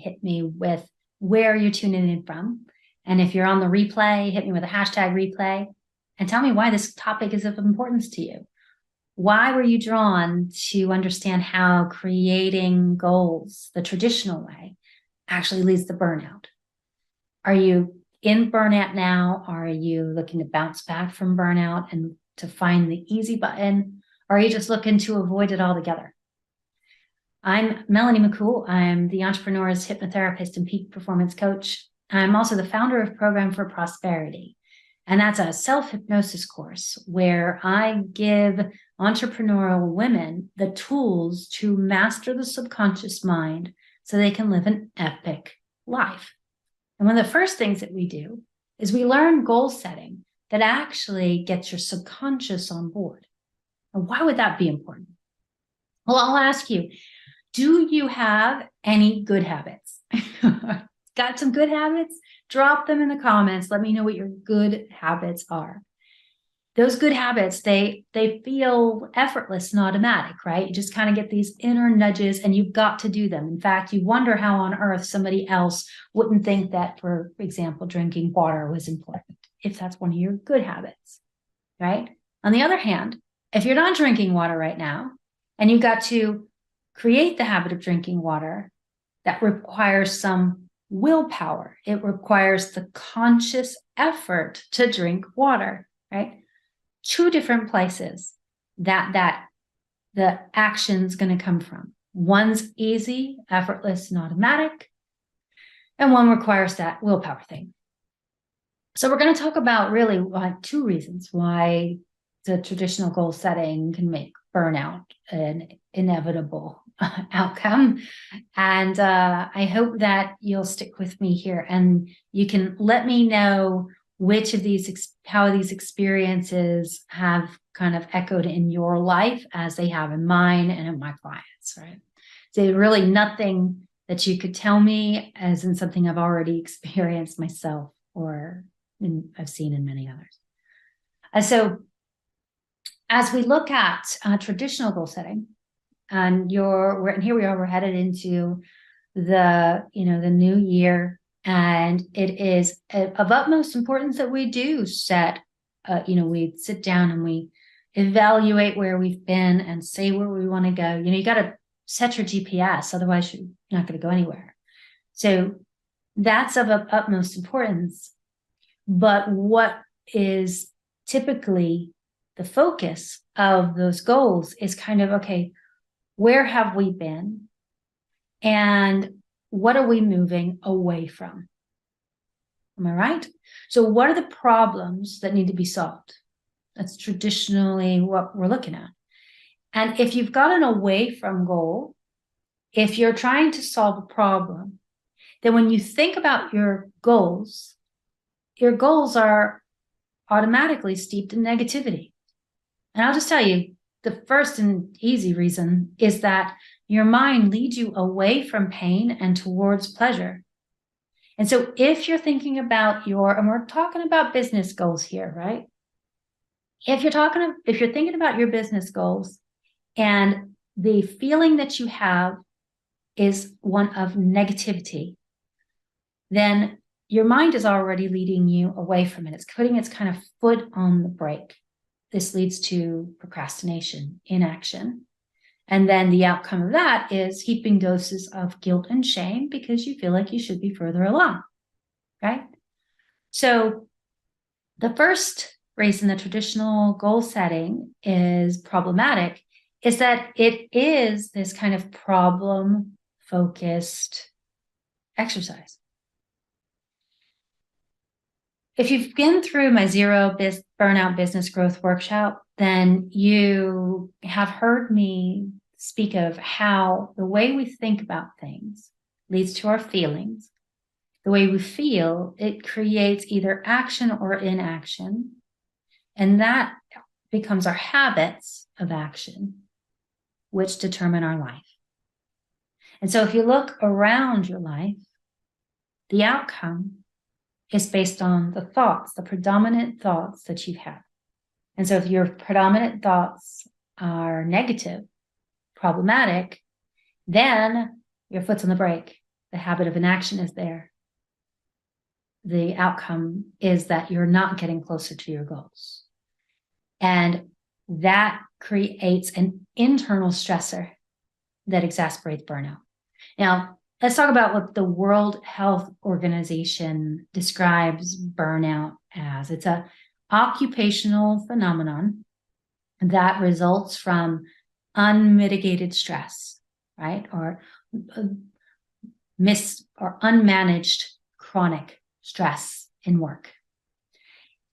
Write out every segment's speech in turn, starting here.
hit me with where you're tuning in from. And if you're on the replay, hit me with a hashtag replay and tell me why this topic is of importance to you. Why were you drawn to understand how creating goals the traditional way actually leads to burnout? Are you in burnout now? Are you looking to bounce back from burnout and to find the easy button? Or are you just looking to avoid it altogether? I'm Melanie McCool. I'm the entrepreneur's hypnotherapist and peak performance coach. I'm also the founder of Program for Prosperity. And that's a self-hypnosis course where I give entrepreneurial women the tools to master the subconscious mind so they can live an epic life. And one of the first things that we do is we learn goal setting that actually gets your subconscious on board. And why would that be important? Well, I'll ask you, do you have any good habits? Got some good habits? Drop them in the comments. Let me know what your good habits are. Those good habits, they feel effortless and automatic, right? You just kind of get these inner nudges and you've got to do them. In fact, you wonder how on earth somebody else wouldn't think that, for example, drinking water was important, if that's one of your good habits, right? On the other hand, if you're not drinking water right now and you've got to create the habit of drinking water, that requires some willpower. It requires the conscious effort to drink water, right? Two different places that the action's going to come from. One's easy, effortless, and automatic, and one requires that willpower thing. So we're going to talk about really two reasons why the traditional goal setting can make burnout an inevitable outcome. And I hope that you'll stick with me here and you can let me know which of these, how these experiences have kind of echoed in your life as they have in mine and in my clients, right? So really nothing that you could tell me as in something I've already experienced myself or I've seen in many others. So as we look at traditional goal setting, and here we are, we're headed into the new year. And it is of utmost importance that we do set, we sit down and we evaluate where we've been and say where we want to go. You got to set your GPS, otherwise you're not going to go anywhere. So that's of utmost importance. But what is typically the focus of those goals is kind of, okay, where have we been? And what are we moving away from? Am I right? So what are the problems that need to be solved? That's traditionally what we're looking at. And if you've got an away from goal, if you're trying to solve a problem, then when you think about your goals are automatically steeped in negativity. And I'll just tell you, the first and easy reason is that your mind leads you away from pain and towards pleasure. And so if you're thinking about and we're talking about business goals here, right? If you're thinking about your business goals and the feeling that you have is one of negativity, then your mind is already leading you away from it. It's putting its kind of foot on the brake. This leads to procrastination, inaction. And then the outcome of that is heaping doses of guilt and shame because you feel like you should be further along, right? So the first reason the traditional goal setting is problematic is that it is this kind of problem-focused exercise. If you've been through my Zero Burnout Business Growth Workshop, then you have heard me speak of how the way we think about things leads to our feelings. The way we feel, it creates either action or inaction. And that becomes our habits of action, which determine our life. And so if you look around your life, the outcome is based on the thoughts, the predominant thoughts that you have. And so if your predominant thoughts are negative, problematic, then your foot's on the brake the habit of inaction is there, the outcome is that you're not getting closer to your goals. And that creates an internal stressor that exacerbates burnout. Now, let's talk about what the World Health Organization describes burnout as. It's an occupational phenomenon that results from unmitigated stress, right? Or unmanaged chronic stress in work.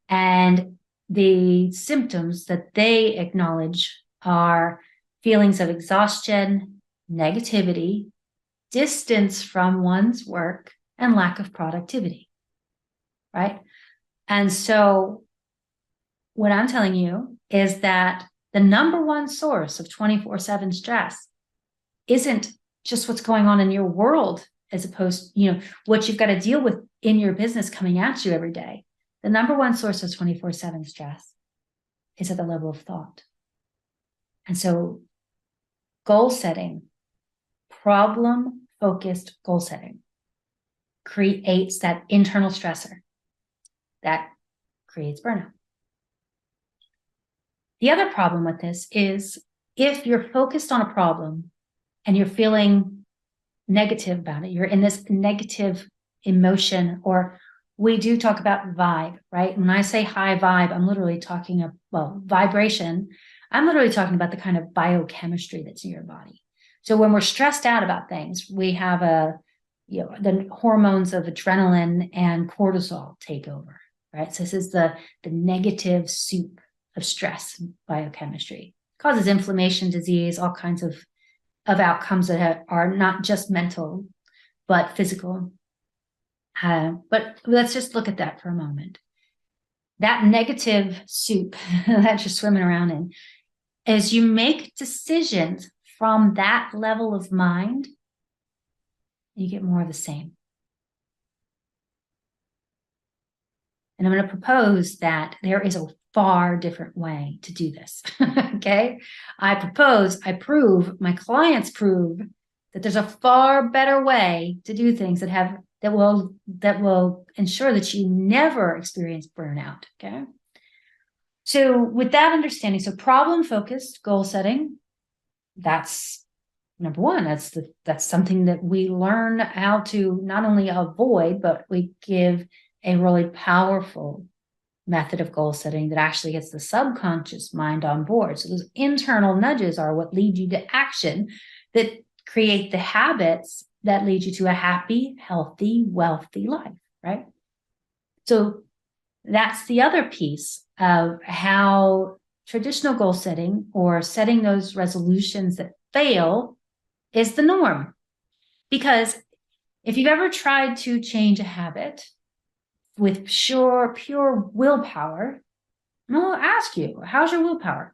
And the symptoms that they acknowledge are feelings of exhaustion, negativity, distance from one's work, and lack of productivity, right? And so what I'm telling you is that the number one source of 24/7 stress isn't just what's going on in your world, as opposed, what you've got to deal with in your business coming at you every day. The number one source of 24/7 stress is at the level of thought. And so goal setting, problem-focused goal setting, creates that internal stressor that creates burnout. The other problem with this is if you're focused on a problem and you're feeling negative about it, you're in this negative emotion, or we do talk about vibe, right? When I say high vibe, I'm literally talking about, vibration. I'm literally talking about the kind of biochemistry that's in your body. So when we're stressed out about things, we have the hormones of adrenaline and cortisol take over, right? So this is the negative soup of stress biochemistry. It causes inflammation, disease, all kinds of outcomes that are not just mental, but physical. But let's just look at that for a moment. That negative soup that you're swimming around in, as you make decisions from that level of mind, you get more of the same. And I'm going to propose that there is a far different way to do this. Okay? I prove, my clients prove that there's a far better way to do things that will ensure that you never experience burnout. Okay? So with that understanding, so problem-focused goal setting, that's number one. That's something that we learn how to not only avoid, but we give a really powerful method of goal setting that actually gets the subconscious mind on board. So those internal nudges are what lead you to action, that create the habits that lead you to a happy, healthy, wealthy life, right? So that's the other piece of how traditional goal setting, or setting those resolutions that fail, is the norm. Because if you've ever tried to change a habit with pure willpower, I'll ask you, how's your willpower?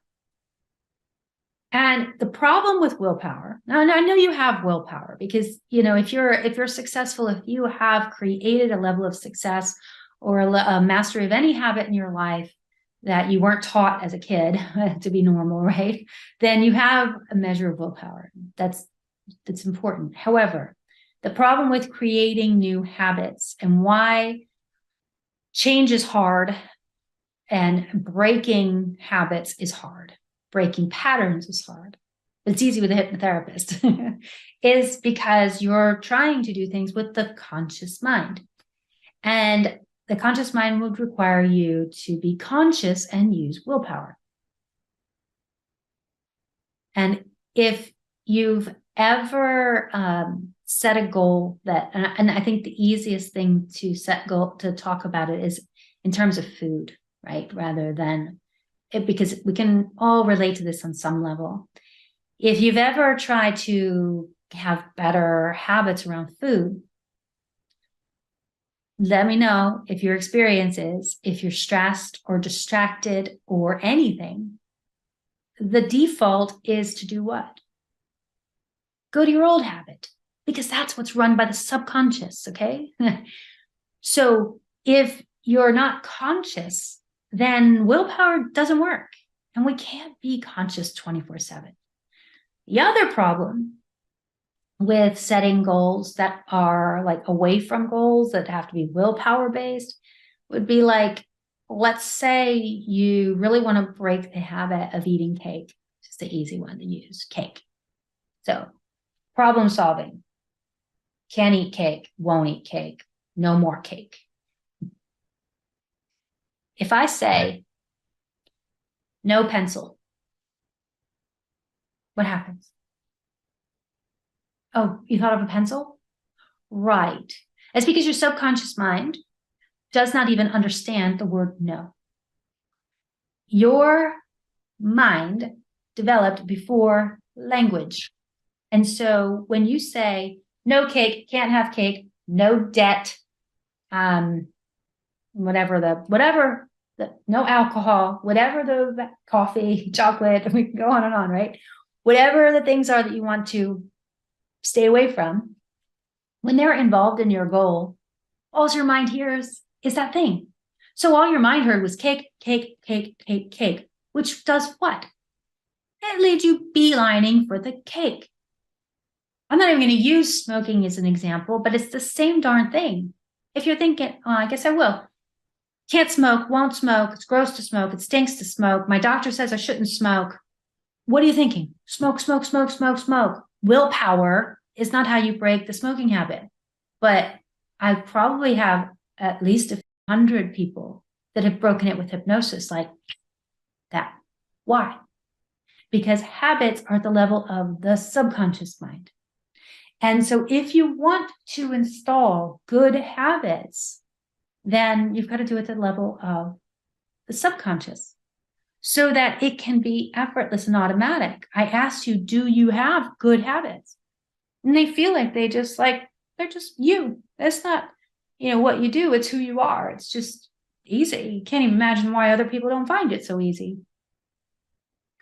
And the problem with willpower, now I know you have willpower, because if you're successful, if you have created a level of success or a mastery of any habit in your life that you weren't taught as a kid to be normal, right? Then you have a measure of willpower. That's important. However, the problem with creating new habits, and why change is hard and breaking habits is hard, breaking patterns is hard, but it's easy with a hypnotherapist, is because you're trying to do things with the conscious mind. And the conscious mind would require you to be conscious and use willpower. And if you've ever set a goal and I think the easiest thing to talk about it is in terms of food, right? Rather than it, because we can all relate to this on some level. If you've ever tried to have better habits around food, let me know if your experience is, if you're stressed or distracted or anything, the default is to do what? Go to your old habit, because that's what's run by the subconscious, okay? So if you're not conscious, then willpower doesn't work, and we can't be conscious 24/7. The other problem with setting goals that are like away from goals that have to be willpower based would be like, let's say you really want to break the habit of eating cake. Just the easy one to use, cake. So problem solving. Can't eat cake, won't eat cake, no more cake. If I say no pencil, what happens? Oh, you thought of a pencil? Right. It's because your subconscious mind does not even understand the word no. Your mind developed before language. And so when you say no cake, can't have cake, no debt, whatever the no alcohol, whatever the coffee, chocolate, we can go on and on, right? Whatever the things are that you want to stay away from, when they're involved in your goal, all your mind hears is that thing. So all your mind heard was cake, cake, cake, cake, cake, which does what? It leads you beelining for the cake. I'm not even going to use smoking as an example, but it's the same darn thing. If you're thinking, oh, I guess I will. Can't smoke, won't smoke, it's gross to smoke, it stinks to smoke, my doctor says I shouldn't smoke. What are you thinking? Smoke, smoke, smoke, smoke, smoke. Willpower is not how you break the smoking habit. But I probably have at least 100 people that have broken it with hypnosis like that. Why? Because habits are at the level of the subconscious mind. And so if you want to install good habits, then you've got to do it at the level of the subconscious so that it can be effortless and automatic. I asked you, do you have good habits? And they feel like they're just you. That's not, what you do. It's who you are. It's just easy. You can't even imagine why other people don't find it so easy.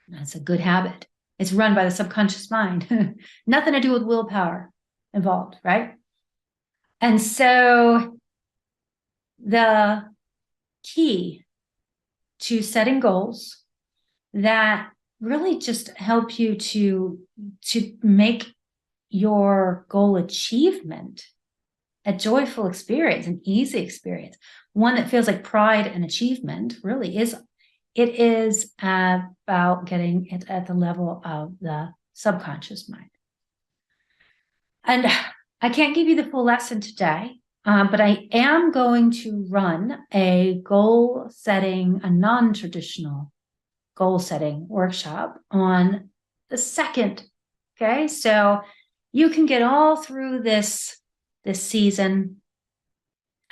That's a good habit. It's run by the subconscious mind. Nothing to do with willpower involved, right? And so the key to setting goals that really just help you to make your goal achievement a joyful experience, an easy experience, one that feels like pride and achievement really is. It is about getting it at the level of the subconscious mind. And I can't give you the full lesson today, but I am going to run a non-traditional goal setting workshop on the 2nd. Okay, so you can get all through this season.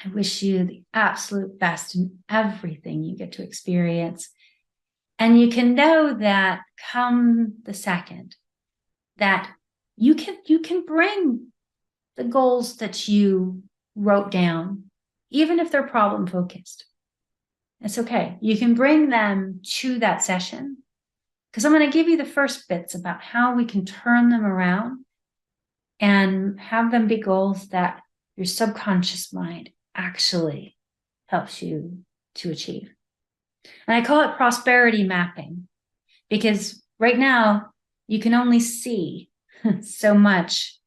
I wish you the absolute best in everything you get to experience. And you can know that come the 2nd, that you can bring the goals that you wrote down, even if they're problem focused. It's okay. You can bring them to that session because I'm going to give you the first bits about how we can turn them around and have them be goals that your subconscious mind actually helps you to achieve. And I call it prosperity mapping because right now you can only see so much.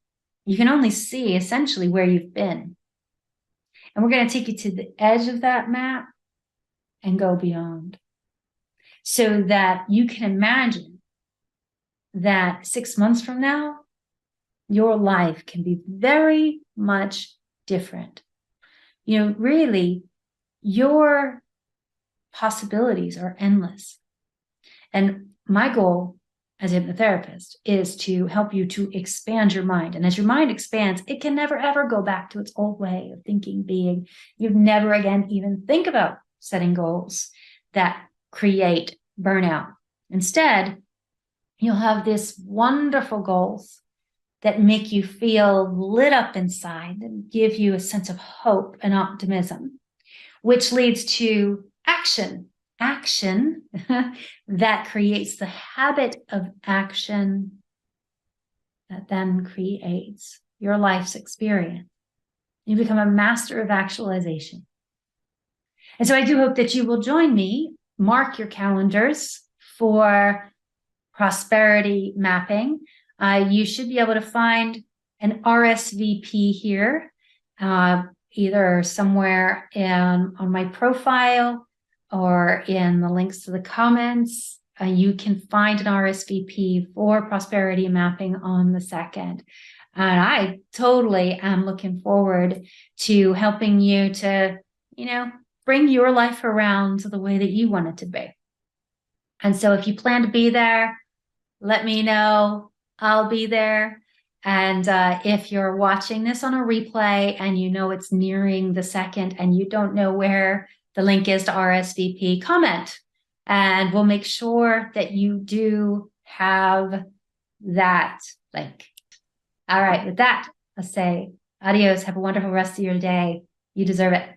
You can only see essentially where you've been. And we're going to take you to the edge of that map and go beyond so that you can imagine that 6 months from now, your life can be very much different. Really, your possibilities are endless. And my goal as a hypnotherapist is to help you to expand your mind. And as your mind expands, it can never, ever go back to its old way of thinking, being. You'd never again even think about setting goals that create burnout. Instead, you'll have these wonderful goals that make you feel lit up inside and give you a sense of hope and optimism, which leads to action that creates the habit of action that then creates your life's experience. You become a master of actualization. And so I do hope that you will join me. Mark your calendars for prosperity mapping. You should be able to find an RSVP here, either somewhere on my profile or in the links to the comments. You can find an RSVP for prosperity mapping on the 2nd. And I totally am looking forward to helping you to, bring your life around the way that you want it to be. And so if you plan to be there, let me know. I'll be there. And if you're watching this on a replay and it's nearing the 2nd and you don't know where the link is to RSVP, comment. And we'll make sure that you do have that link. All right, with that, I'll say adios. Have a wonderful rest of your day. You deserve it.